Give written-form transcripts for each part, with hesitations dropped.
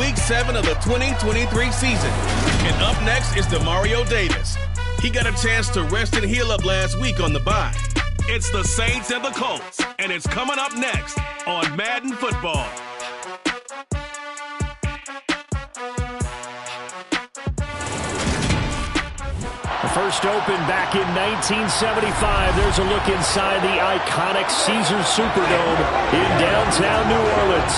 Week 7 of the 2023 season. And up next is Demario Davis. He got a chance to rest and heal up last week on the bye. It's the Saints and the Colts, and it's coming up next on Madden Football. First open back in 1975. There's a look inside the iconic Caesars Superdome in downtown New Orleans.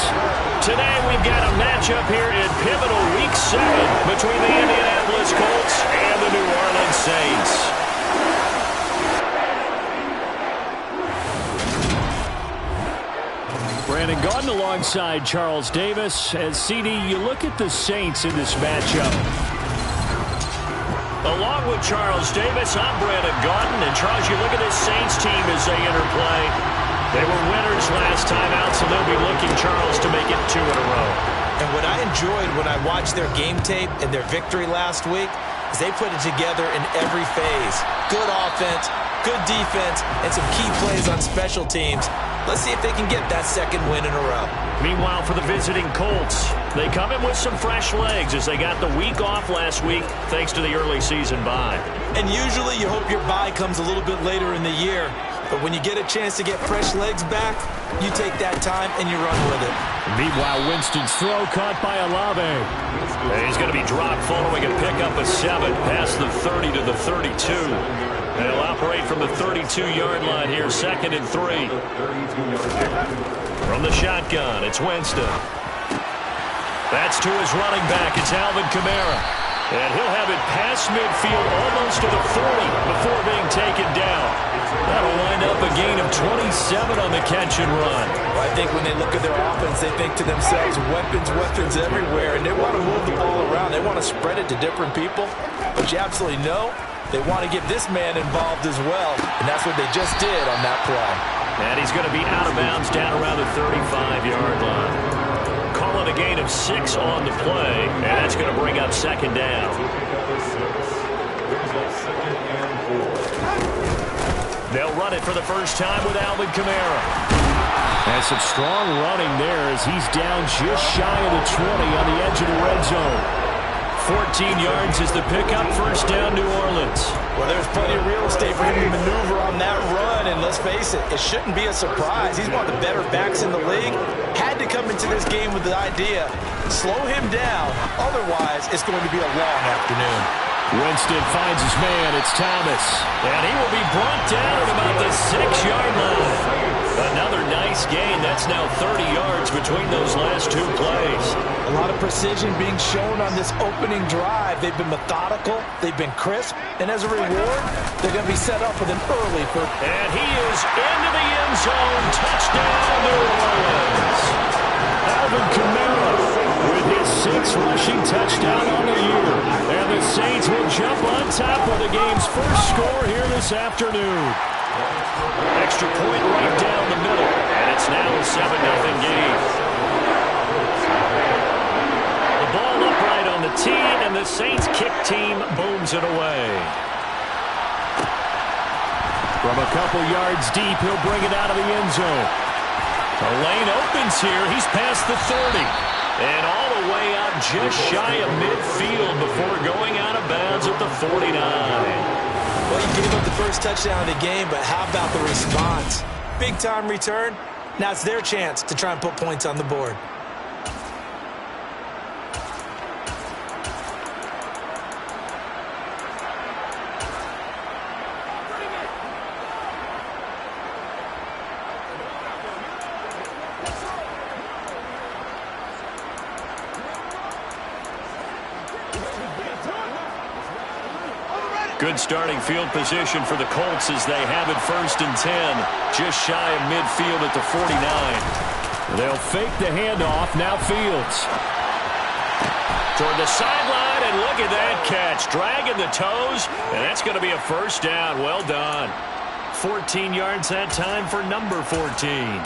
Today we've got a matchup here in pivotal Week 7 between the Indianapolis Colts and the New Orleans Saints. Brandon Gaudin alongside Charles Davis. As CD, you look at the Saints in this matchup. Along with Charles Davis, I'm Brandon Gaudin. And Charles, you look at this Saints team as they interplay. They were winners last time out, so they'll be looking, Charles, to make it 2 in a row. And what I enjoyed when I watched their game tape and their victory last week is they put it together in every phase. Good offense, good defense, and some key plays on special teams. Let's see if they can get that second win in a row. Meanwhile, for the visiting Colts, they come in with some fresh legs as they got the week off last week thanks to the early season bye. And usually you hope your bye comes a little bit later in the year. But when you get a chance to get fresh legs back, you take that time and you run with it. Meanwhile, Winston's throw caught by Olave. He's going to be dropped following a pickup of 7 past the 30 to the 32. They'll operate from the 32-yard line here, 2nd and 3. From the shotgun, it's Winston. That's to his running back. It's Alvin Kamara. And he'll have it past midfield almost to the 40 before being taken down. That'll wind up a gain of 27 on the catch and run. Well, I think when they look at their offense, they think to themselves, weapons everywhere, and they want to move the ball around. They want to spread it to different people. But you absolutely know they want to get this man involved as well, and that's what they just did on that play. And he's going to be out of bounds down around the 35-yard line. Calling a gain of 6 on the play, and that's going to bring up 2nd down. They'll run it for the first time with Alvin Kamara. And some strong running there as he's down just shy of the 20 on the edge of the red zone. 14 yards is the pickup, first down New Orleans. Well, there's plenty of real estate for him to maneuver on that run, and let's face it, it shouldn't be a surprise. He's one of the better backs in the league. Had to come into this game with the idea, slow him down, otherwise it's going to be a long afternoon. Winston finds his man, it's Thomas. And he will be brought down at about the 6-yard line. Another nice gain. That's now 30 yards between those last 2 plays. A lot of precision being shown on this opening drive. They've been methodical, they've been crisp, and as a reward, they're going to be set up with an early first. And he is into the end zone. Touchdown, New Orleans. Alvin Kamara with his 6th rushing touchdown on the year. And the Saints will jump on top of the game's first score here this afternoon. Extra point right down the middle, and it's now a 7-0 game. The ball upright on the tee, and the Saints kick team booms it away. From a couple yards deep, he'll bring it out of the end zone. The lane opens here. He's past the 30. And all the way out just shy of midfield before going out of bounds at the 49. Well, you gave up the first touchdown of the game, but how about the response? Big-time return. Now it's their chance to try and put points on the board. Good starting field position for the Colts as they have it 1st and 10. Just shy of midfield at the 49. They'll fake the handoff. Now Fields. Toward the sideline, and look at that catch. Dragging the toes, and that's going to be a first down. Well done. 14 yards that time for number 14.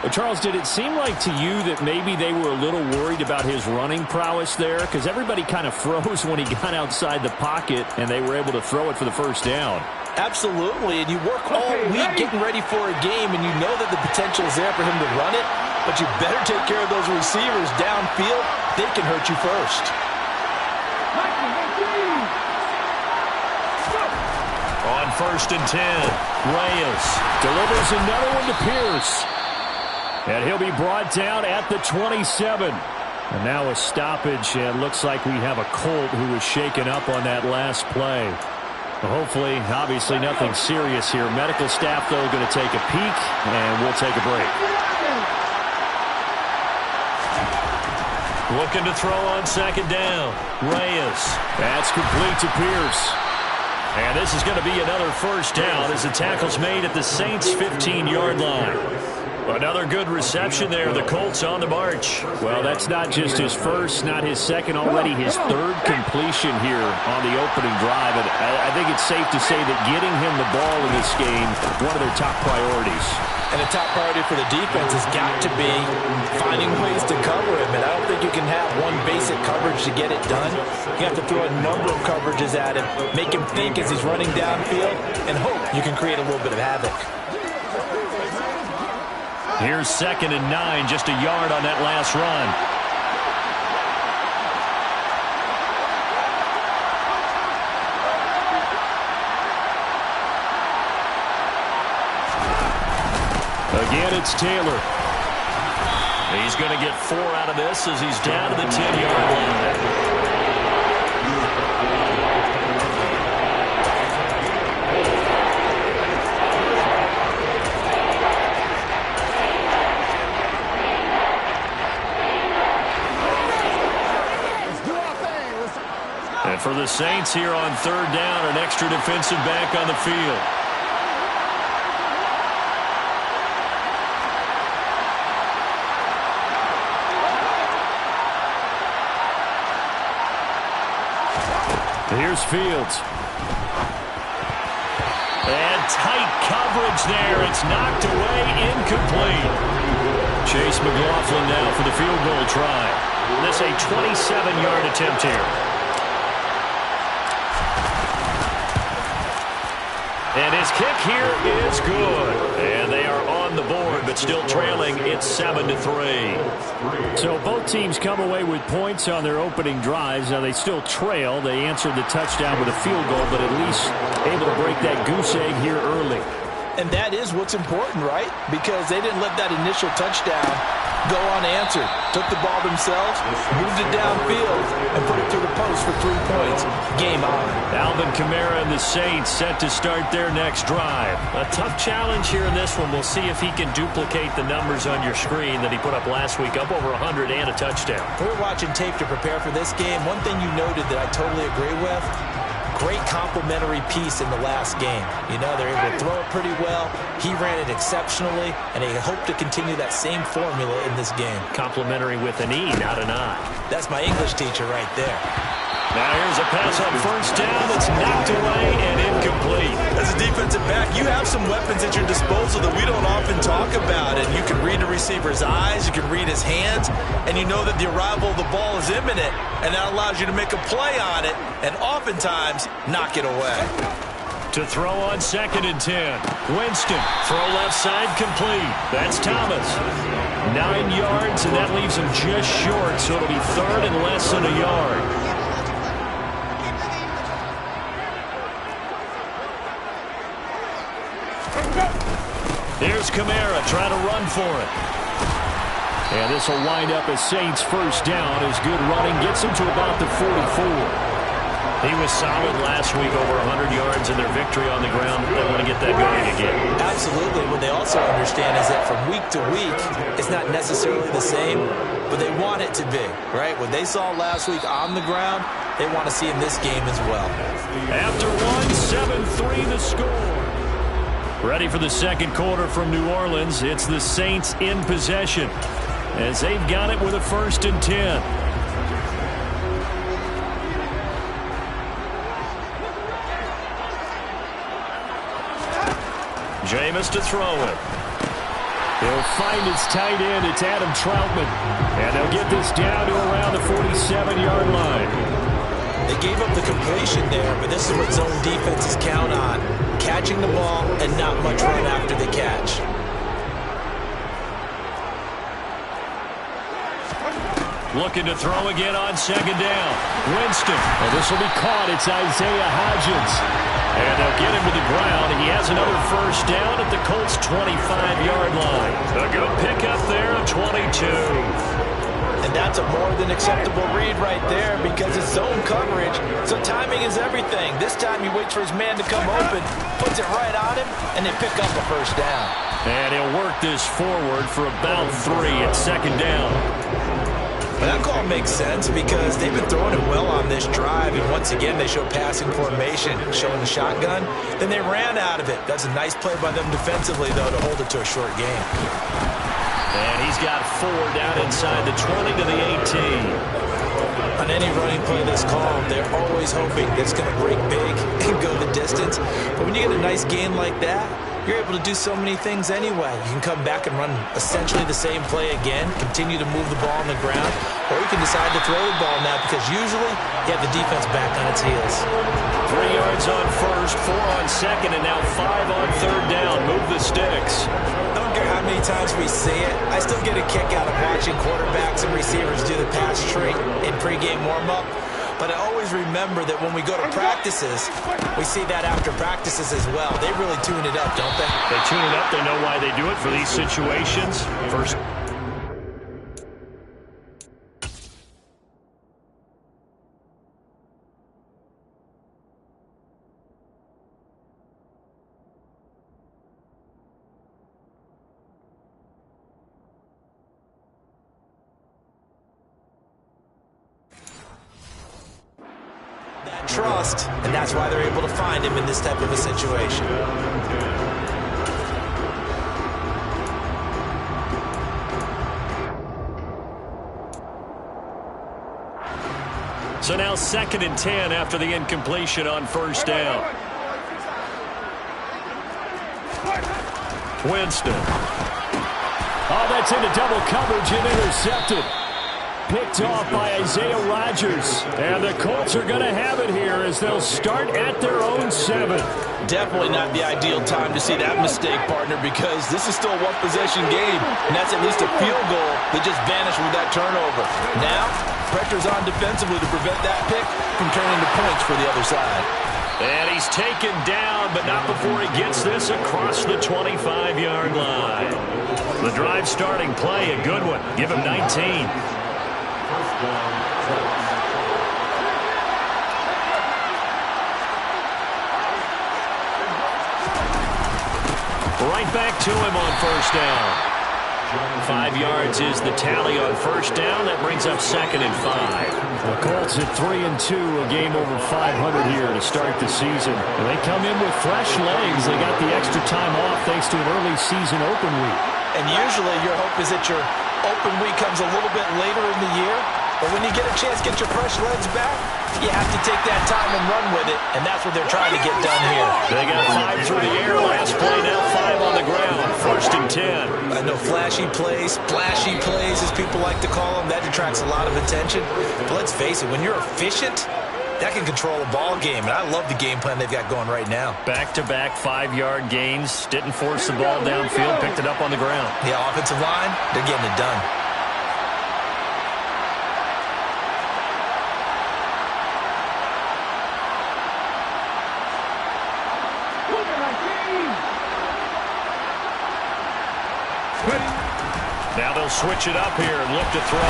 Well, Charles, did it seem like to you that maybe they were a little worried about his running prowess there? Because everybody kind of froze when he got outside the pocket, and they were able to throw it for the first down. Absolutely, and you work all week getting ready for a game, and you know that the potential is there for him to run it. But you better take care of those receivers downfield. They can hurt you first. On 1st and 10, Reyes delivers another one to Pierce. And he'll be brought down at the 27. And now a stoppage, and looks like we have a Colt who was shaken up on that last play. Hopefully, obviously nothing serious here. Medical staff, though, going to take a peek, and we'll take a break. Looking to throw on 2nd down. Reyes. That's complete to Pierce. And this is going to be another 1st down as the tackle's made at the Saints' 15-yard line. Another good reception there. The Colts on the march. Well, that's not just his first, not his second, already his 3rd completion here on the opening drive. And I think it's safe to say that getting him the ball in this game, one of their top priorities. And the top priority for the defense has got to be finding ways to cover him. And I don't think you can have one basic coverage to get it done. You have to throw a number of coverages at him, make him think as he's running downfield, and hope you can create a little bit of havoc. Here's 2nd and 9, just a yard on that last run. Again, it's Taylor. He's going to get 4 out of this as he's down to the 10-yard line. And for the Saints here on 3rd down, an extra defensive back on the field. Here's Fields. And tight coverage there. It's knocked away, incomplete. Chase McLaughlin now for the field goal try. This a 27-yard attempt here. And his kick here is good. And they are on the board, but still trailing. It's 7-3. So both teams come away with points on their opening drives. Now they still trail. They answered the touchdown with a field goal, but at least able to break that goose egg here early. And that is what's important, right? Because they didn't let that initial touchdown go unanswered. Took the ball themselves, moved it downfield, and put it through the post for 3 points. Game on. Alvin Kamara and the Saints set to start their next drive. A tough challenge here in this one. We'll see if he can duplicate the numbers on your screen that he put up last week, up over 100 and a touchdown. We're watching tape to prepare for this game. One thing you noted that I totally agree with, great complementary piece in the last game. You know, they're able to throw it pretty well. He ran it exceptionally, and they hope to continue that same formula in this game. Complementary with an E, not an I. That's my English teacher right there. Now here's a pass on 1st down that's knocked away and incomplete. As a defensive back, you have some weapons at your disposal that we don't often talk about. And you can read the receiver's eyes, you can read his hands, and you know that the arrival of the ball is imminent. And that allows you to make a play on it and oftentimes knock it away. To throw on 2nd and 10. Winston, throw left side complete. That's Thomas. 9 yards, and that leaves him just short, so it'll be 3rd and less than a yard. Here's Kamara trying to run for it. And this will wind up as Saints' 1st down as good running gets him to about the 44. He was solid last week, over 100 yards in their victory on the ground. They want to get that going again. Absolutely. What they also understand is that from week to week, it's not necessarily the same, but they want it to be, right? What they saw last week on the ground, they want to see in this game as well. After 7-3 the score. Ready for the 2nd quarter from New Orleans. It's the Saints in possession as they've got it with a 1st and 10. Jameis to throw it. He'll find his tight end. It's Adam Troutman. And they'll get this down to around the 47-yard line. They gave up the completion there, but this is what zone defenses count on. Catching the ball and not much run after the catch. Looking to throw again on second down. Winston. And this will be caught. It's Isaiah Hodgins. And they'll get him to the ground. He has another first down at the Colts' 25-yard line. A good pickup there, 22. And that's a more than acceptable read right there because it's zone coverage, so timing is everything. This time he waits for his man to come open, puts it right on him, and they pick up a first down. And he'll work this forward for about 3 at second down. That call makes sense because they've been throwing it well on this drive, and once again they show passing formation, showing the shotgun. Then they ran out of it. That's a nice play by them defensively, though, to hold it to a short game. And he's got 4 down inside the 20 to the 18. On any running play that's called, they're always hoping it's going to break big and go the distance. But when you get a nice game like that, you're able to do so many things anyway. You can come back and run essentially the same play again, continue to move the ball on the ground, or you can decide to throw the ball now because usually you have the defense back on its heels. 3 yards on first, 4 on second, and now 5 on third down. Move the sticks. I don't care how many times we see it. I still get a kick out of watching quarterbacks and receivers do the pass tree in pregame warm-up. But I always remember that when we go to practices, we see that after practices as well. They really tune it up, don't they? They tune it up. They know why they do it for these situations. First. Trust, and that's why they're able to find him in this type of a situation. So now 2nd and 10 after the incompletion on first down. Winston. Oh, that's into double coverage and intercepted. Picked off by Isaiah Rodgers. And the Colts are going to have it here as they'll start at their own 7. Definitely not the ideal time to see that mistake, partner, because this is still a one-possession game, and that's at least a field goal that just vanished with that turnover. Now, pressure's on defensively to prevent that pick from turning to points for the other side. And he's taken down, but not before he gets this across the 25-yard line. The drive starting play, a good one. Give him 19. Right back to him on first down. 5 yards is the tally on first down. That brings up 2nd and 5. The Colts at 3-2, a game over 500 here to start the season. And they come in with fresh legs. They got the extra time off thanks to an early season open week. And usually your hope is that your open week comes a little bit later in the year. But when you get a chance to get your fresh legs back, you have to take that time and run with it, and that's what they're trying to get done here. They got 5 through the air last play, now 5 on the ground. 1st and 10. I know flashy plays, splashy plays, as people like to call them, that attracts a lot of attention. But let's face it, when you're efficient, that can control a ball game, and I love the game plan they've got going right now. Back-to-back 5-yard gains, didn't force the ball downfield, picked it up on the ground. The offensive line, they're getting it done. Now they'll switch it up here and look to throw.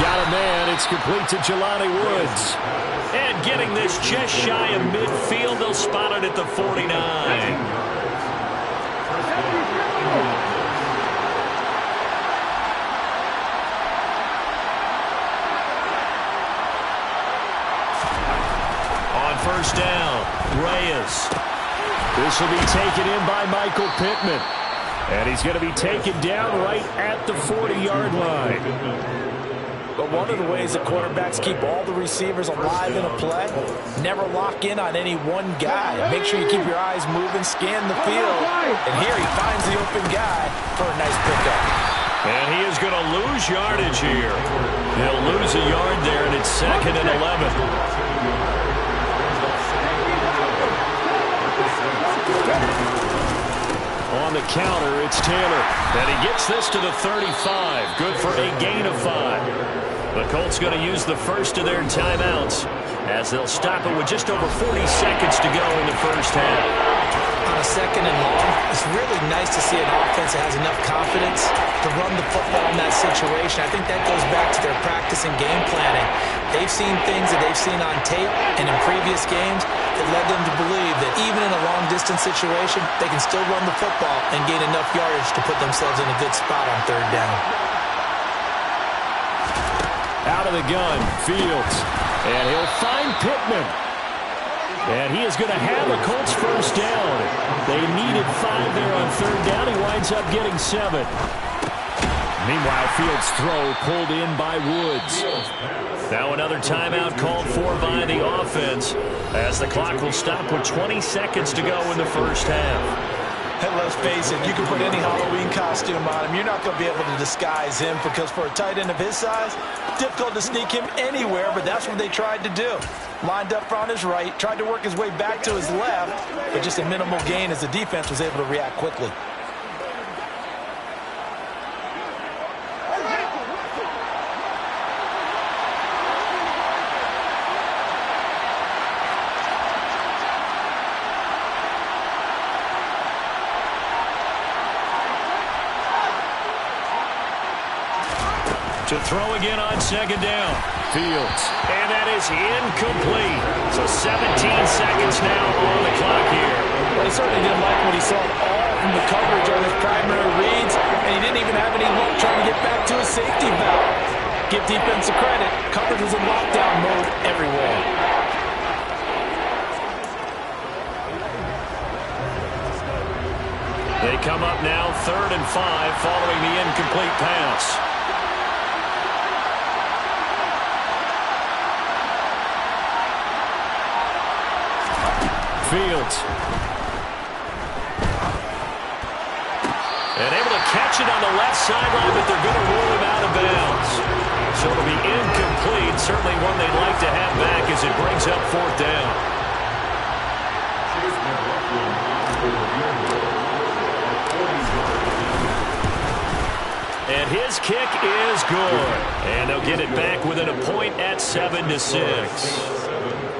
Got a man. It's complete to Jelani Woods. And getting this just shy of midfield, they'll spot it at the 49. On first down, Reyes. This will be taken in by Michael Pittman. And he's going to be taken down right at the 40-yard line. But one of the ways that quarterbacks keep all the receivers alive in a play, never lock in on any one guy. Make sure you keep your eyes moving, scan the field. And here he finds the open guy for a nice pickup. And he is going to lose yardage here. He'll lose a yard there, and it's 2nd and 11. On the counter, it's Taylor. And he gets this to the 35. Good for a gain of 5. The Colts going to use the first of their timeouts as they'll stop it with just over 40 seconds to go in the first half. On a second and long, it's really nice to see an offense that has enough confidence to run the football in that situation. I think that goes back to their practice and game planning. They've seen things that they've seen on tape and in previous games that led them to believe that even in a long-distance situation, they can still run the football and gain enough yardage to put themselves in a good spot on third down. Out of the gun, Fields. And he'll find Pittman. And he is going to have a Colts first down. They needed 5 there on third down. He winds up getting 7. Meanwhile, Fields' throw pulled in by Woods. Now another timeout called for by the offense as the clock will stop with 20 seconds to go in the first half. And let's face it, you can put any Halloween costume on him. You're not going to be able to disguise him because for a tight end of his size, difficult to sneak him anywhere, but that's what they tried to do. Lined up on his right, tried to work his way back to his left, but just a minimal gain as the defense was able to react quickly. To throw again on second down. Fields. And that is incomplete. So 17 seconds now on the clock here. Well, he certainly didn't like what he saw all from the coverage on his primary reads, and he didn't even have any luck trying to get back to his safety valve. Give defensive credit. Coverage was in lockdown mode everywhere. They come up now 3rd and 5 following the incomplete pass. Fields. And able to catch it on the left sideline, but they're going to rule him out of bounds. So it'll be incomplete. Certainly one they'd like to have back as it brings up 4th down. And his kick is good. And they'll get it back within a point at 7-6.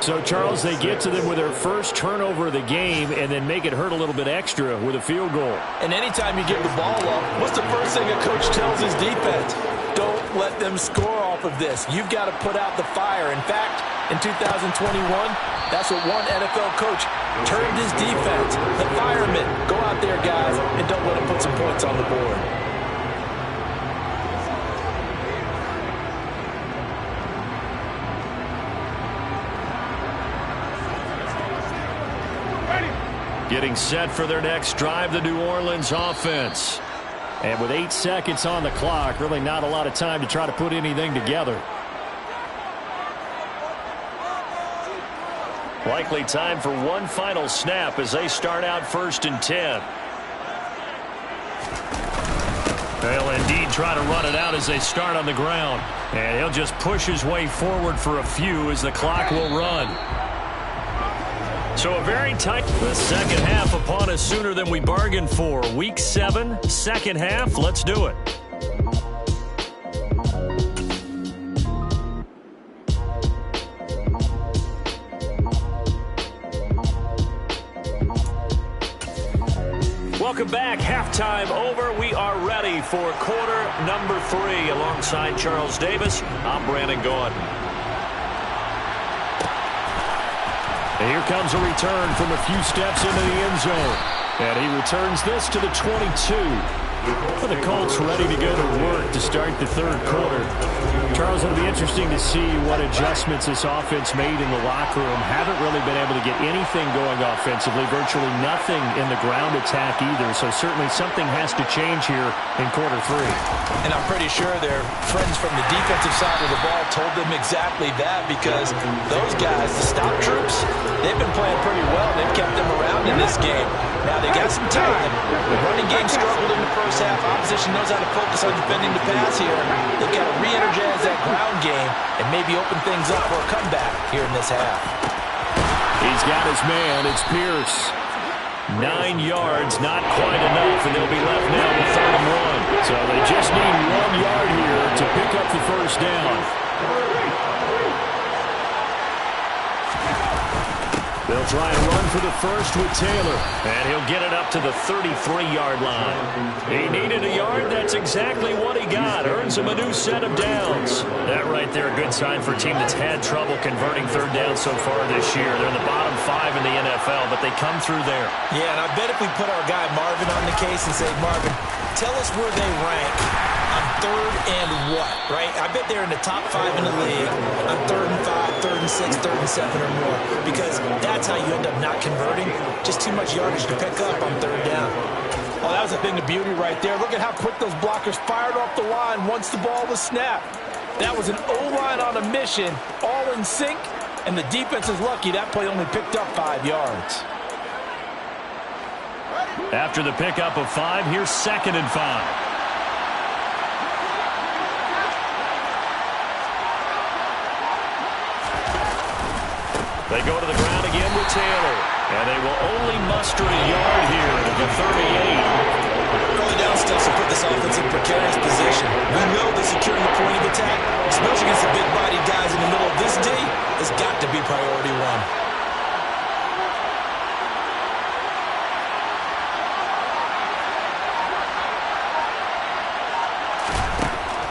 So, Charles, they get to them with their first turnover of the game and then make it hurt a little bit extra with a field goal. And anytime you give the ball up, what's the first thing a coach tells his defense? Don't let them score off of this. You've got to put out the fire. In fact, in 2021, that's what one NFL coach termed his defense. The firemen. Go out there, guys, and don't let them put some points on the board. Getting set for their next drive, the New Orleans offense. And with 8 seconds on the clock, really not a lot of time to try to put anything together. Likely time for one final snap as they start out 1st and 10. They'll indeed try to run it out as they start on the ground. And he'll just push his way forward for a few as the clock will run. So a very tight. The second half upon us sooner than we bargained for. Week 7, second half. Let's do it. Welcome back. Halftime over. We are ready for quarter number 3. Alongside Charles Davis, I'm Brandon Gaudin. And here comes a return from a few steps into the end zone. And he returns this to the 22. For the Colts ready to go to work to start the 3rd quarter. Charles, it'll be interesting to see what adjustments this offense made in the locker room. Haven't really been able to get anything going offensively. Virtually nothing in the ground attack either. So certainly something has to change here in quarter 3. And I'm pretty sure their friends from the defensive side of the ball told them exactly that, because those guys, the stop troops, they've been playing pretty well. They've kept them around in this game. Now they got some time. The running game struggled in the first half. Opposition knows how to focus on defending the pass here. They've got to re-energize that ground game and maybe open things up for a comeback here in this half. He's got his man. It's Pierce. 9 yards, not quite enough, and they'll be left now with 3rd and 1. So they just need 1 yard here to pick up the first down. They'll try and run for the first with Taylor. And he'll get it up to the 33-yard line. He needed a yard. That's exactly what he got. Earns him a new set of downs. That right there, a good sign for a team that's had trouble converting 3rd down so far this year. They're in the bottom 5 in the NFL, but they come through there. Yeah, and I bet if we put our guy Marvin on the case and say, Marvin, tell us where they rank on 3rd and what, right? I bet they're in the top 5 in the league on 3rd and 5, 3rd and 6, 3rd and 7 or more, because that's how you end up not converting. Just too much yardage to pick up on 3rd down. Oh, that was a thing of beauty right there. Look at how quick those blockers fired off the line once the ball was snapped. That was an O-line on a mission, all in sync, and the defense is lucky that play only picked up 5 yards. After the pickup of 5, here's 2nd and 5. They go to the ground again with Taylor. And they will only muster a yard here to the 38. Early down steps will put this offense in precarious position. We know that securing the point of attack, especially against the big-bodied guys in the middle of this D, has got to be priority 1.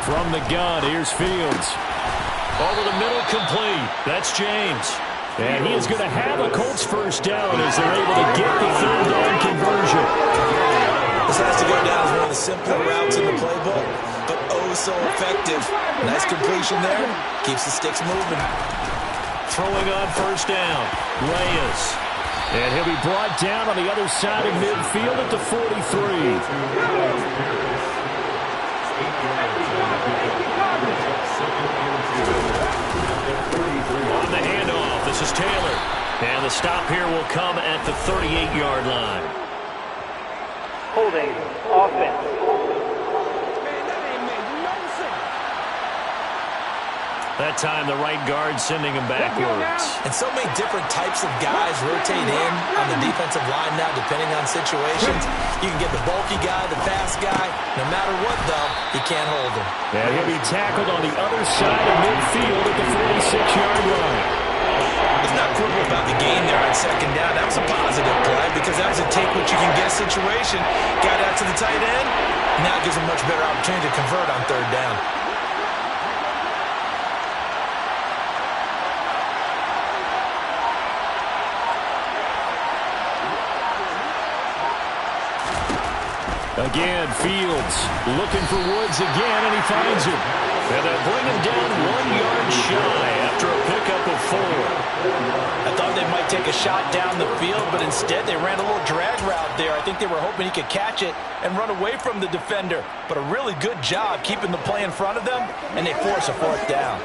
From the gun, here's Fields. Over the middle, complete. That's James. And he is going to have a Colts first down as they're able to get the 3rd down conversion. This has to go down as one of the simpler routes in the playbook, but oh so effective. Nice completion there. Keeps the sticks moving. Throwing on first down, Reyes. And he'll be brought down on the other side of midfield at the 43. On the handoff, this is Taylor. And the stop here will come at the 38-yard line. Holding offense. That time, the right guard sending him backwards. And so many different types of guys rotate in on the defensive line now, depending on situations. You can get the bulky guy, the fast guy. No matter what, though, you can't hold him. And he'll be tackled on the other side of midfield at the 46-yard line. It's not quibble about the game there on 2nd down. That was a positive play because that was a take-what-you-can-get situation. Got out to the tight end. Now it gives him much better opportunity to convert on 3rd down. Again, Fields looking for Woods again, and he finds him. And they'll bring him down 1 yard shy after a pickup of 4. I thought they might take a shot down the field, but instead they ran a little drag route there. I think they were hoping he could catch it and run away from the defender. But a really good job keeping the play in front of them, and they force a 4th down.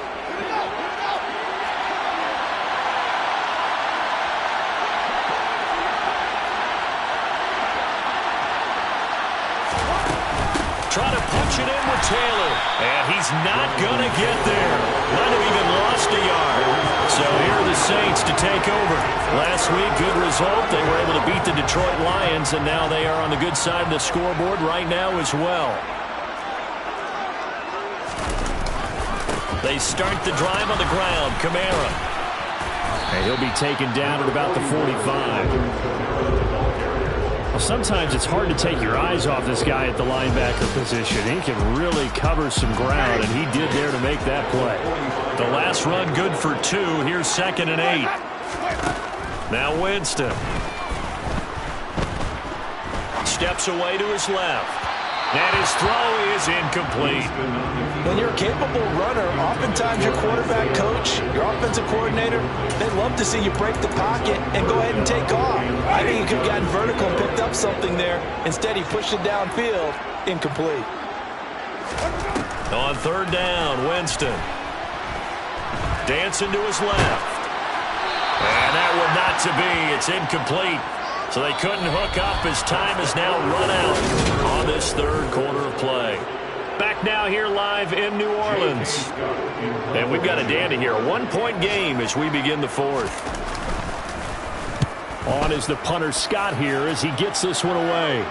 Trying to punch it in with Taylor. And he's not going to get there. Might have even lost a yard. So here are the Saints to take over. Last week, good result. They were able to beat the Detroit Lions, and now they are on the good side of the scoreboard right now as well. They start the drive on the ground. Kamara. And he'll be taken down at about the 45. Sometimes it's hard to take your eyes off this guy at the linebacker position. He can really cover some ground, and he did there to make that play. The last run good for 2. Here's 2nd and 8. Now Winston. Steps away to his left. And his throw is incomplete. When you're a capable runner, oftentimes your quarterback coach, your offensive coordinator, they love to see you break the pocket and go ahead and take off. I think he could have gotten vertical and picked up something there. Instead, he pushed it downfield. Incomplete. On 3rd down, Winston. Dancing to his left. And that one not to be. It's incomplete. So they couldn't hook up as time is now run out on this 3rd quarter of play. Back now here live in New Orleans. And we've got a dandy here. A 1-point game as we begin the 4th. On is the punter Scott here as he gets this one away.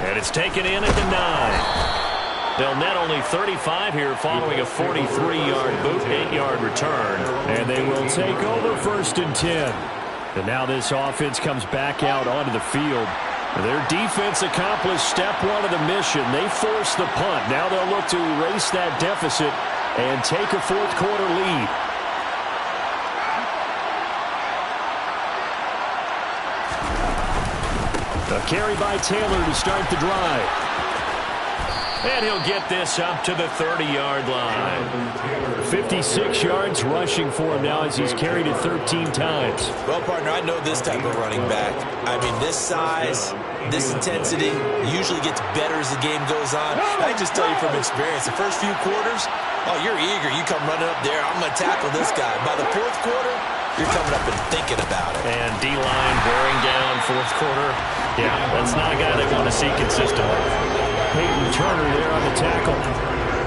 And it's taken in at the 9. They'll net only 35 here following a 43-yard boot, 8-yard return. And they will take over 1st and 10. And now this offense comes back out onto the field. Their defense accomplished step 1 of the mission. They forced the punt. Now they'll look to erase that deficit and take a 4th quarter lead. A carry by Taylor to start the drive. And he'll get this up to the 30-yard line. 56 yards rushing for him now as he's carried it 13 times. Well, partner, I know this type of running back. I mean, this size, this intensity usually gets better as the game goes on. I can just tell you from experience, the first few quarters, oh, you're eager. You come running up there, I'm going to tackle this guy. By the 4th quarter, you're coming up and thinking about it. And D-line wearing down 4th quarter. Yeah, that's not a guy they want to see consistently. Peyton Turner there on the tackle.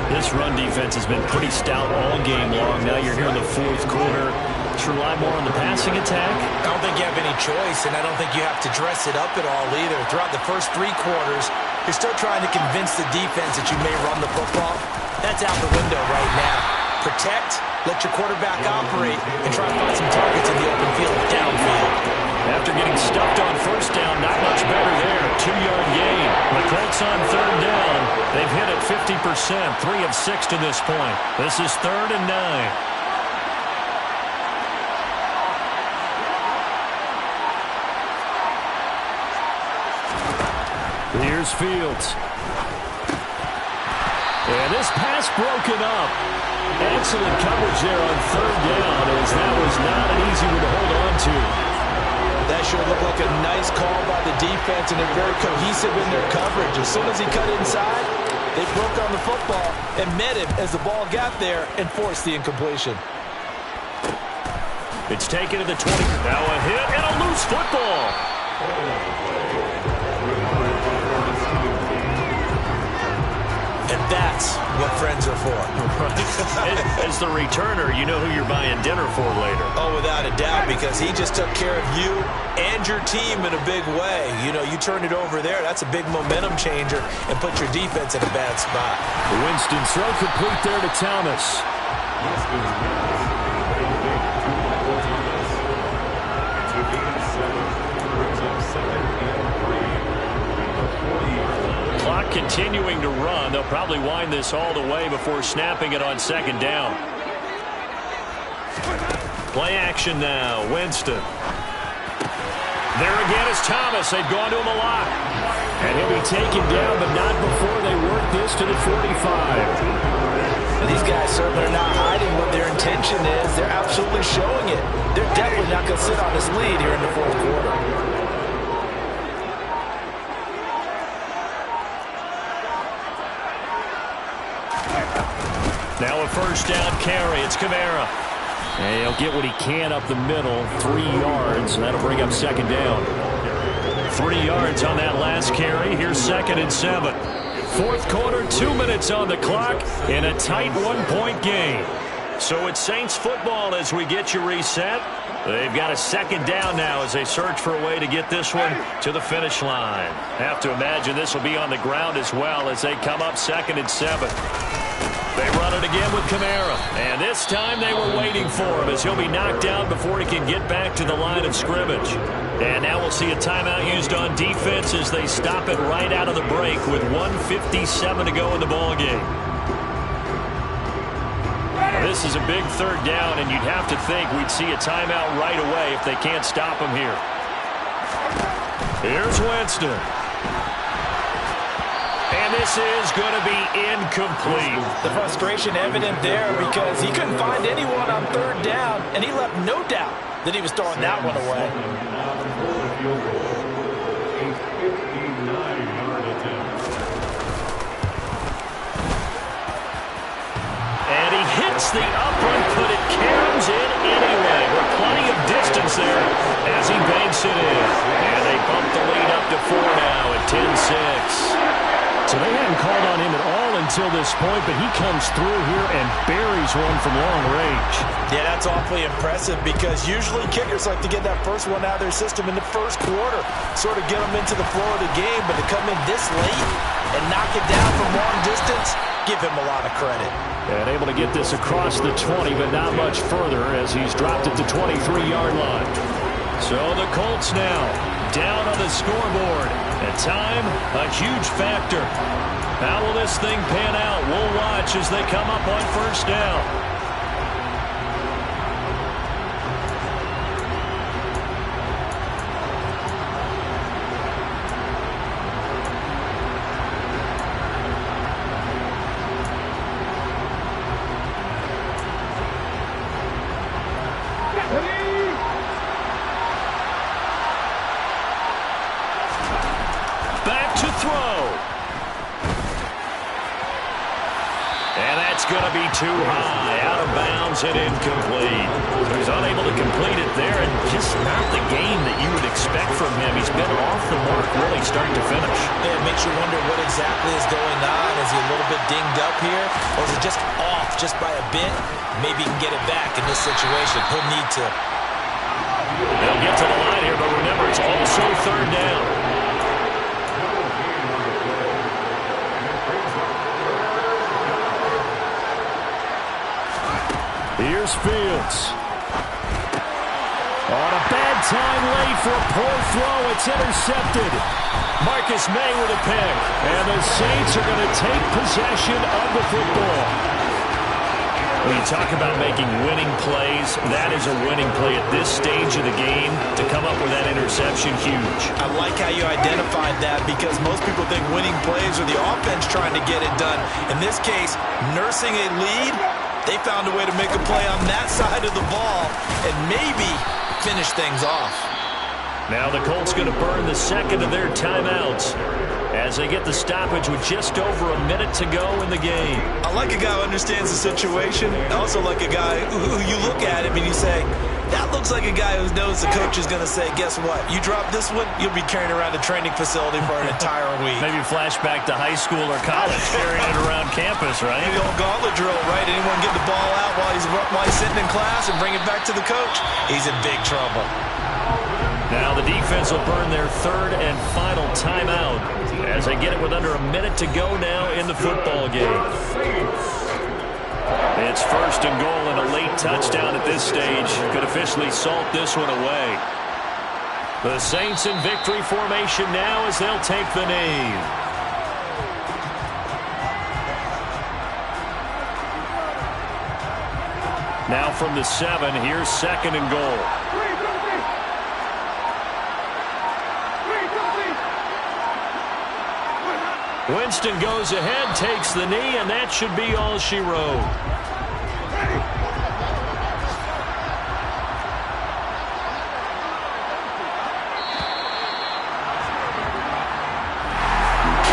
This run defense has been pretty stout all game long. Now you're here in the 4th quarter. To rely more on the passing attack? I don't think you have any choice, and I don't think you have to dress it up at all either. Throughout the first 3 quarters, you're still trying to convince the defense that you may run the football. That's out the window right now. Protect, let your quarterback operate, and try to find some targets in the open field downfield. After getting stuffed on 1st down, not much better there. 2-yard gain. The Colts on 3rd down. They've hit it 50%, 3 of 6 to this point. This is 3rd and 9. Here's Fields. And this pass broken up. Excellent coverage there on 3rd down, as that was not an easy one to hold on to. That sure looked like a nice call by the defense, and they're very cohesive in their coverage. As soon as he cut inside, they broke on the football and met him as the ball got there and forced the incompletion. It's taken to the 20. Now a hit and a loose football. And that's what friends are for. As the returner, you know who you're buying dinner for later. Oh, without a doubt, because he just took care of you and your team in a big way. You know, you turned it over there. That's a big momentum changer and put your defense in a bad spot. Winston throw complete there to Thomas. Clock continuing to run. They'll probably wind this all the way before snapping it on 2nd down. Play action now. Winston. There again is Thomas. They've gone to him a lot. And he'll be taken down, but not before they work this to the 45. These guys certainly are not hiding what their intention is. They're absolutely showing it. They're definitely not going to sit on this lead here in the 4th quarter. Now a 1st down carry. It's Kamara. And he'll get what he can up the middle. 3 yards. And that'll bring up 2nd down. 3 yards on that last carry. Here's 2nd and 7. 4th quarter, 2 minutes on the clock, in a tight 1-point game. So it's Saints football as we get you reset. They've got a 2nd down now as they search for a way to get this one to the finish line. Have to imagine this will be on the ground as well as they come up 2nd and 7. They run it again with Kamara. And this time they were waiting for him as he'll be knocked down before he can get back to the line of scrimmage. And now we'll see a timeout used on defense as they stop it right out of the break with 1:57 to go in the ballgame. This is a big 3rd down, and you'd have to think we'd see a timeout right away if they can't stop him here. Here's Winston. And this is going to be incomplete. The frustration evident there because he couldn't find anyone on 3rd down, and he left no doubt that he was throwing that one away. And he hits the upright, but it caroms in anyway. With plenty of distance there as he banks it in. And they bump the lead up to 4 now at 10-6. So they hadn't called on him at all until this point, but he comes through here and buries one from long range. Yeah, that's awfully impressive because usually kickers like to get that first one out of their system in the first quarter, sort of get them into the flow of the game, but to come in this late and knock it down from long distance, give him a lot of credit. And able to get this across the 20, but not much further as he's dropped at the 23-yard line. So the Colts now down on the scoreboard. At time, a huge factor. How will this thing pan out? We'll watch as they come up on first down. Back to throw. And that's going to be too high. Out of bounds and incomplete. So he's unable to complete it there, and just not the game that you would expect from him. He's been off the mark really start to finish. Yeah, it makes you wonder what exactly is going on. Is he a little bit dinged up here? Or is it just off just by a bit? Maybe he can get it back in this situation. He'll need to. They'll get to the line here, but remember, it's also third down. Here's Fields. On a bad time late for a poor throw. It's intercepted. Marcus May with a pick. And the Saints are going to take possession of the football. When you talk about making winning plays, that is a winning play at this stage of the game. To come up with that interception, huge. I like how you identified that because most people think winning plays are the offense trying to get it done. In this case, nursing a lead, they found a way to make a play on that side of the ball and maybe finish things off. Now the Colts going to burn the second of their timeouts as they get the stoppage with just over a minute to go in the game. I like a guy who understands the situation. I also like a guy who you look at him and you say, that looks like a guy who knows the coach is going to say, guess what? You drop this one, you'll be carrying around a training facility for an entire week. Maybe flashback to high school or college, carrying it around campus, right? The old gauntlet drill, right? Anyone get the ball out while he's sitting in class and bring it back to the coach? He's in big trouble. Now the defense will burn their third and final timeout as they get it with under a minute to go now in the football game. It's first and goal and a late touchdown at this stage. Could officially salt this one away. The Saints in victory formation now as they'll take the knee. Now from the 7, here's second and goal. Winston goes ahead, takes the knee, and that should be all she wrote.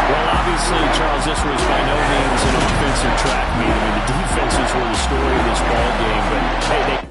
Well, obviously, Charles, this was by no means an offensive track meet. I mean, the defenses were the story of this ball game, but hey, they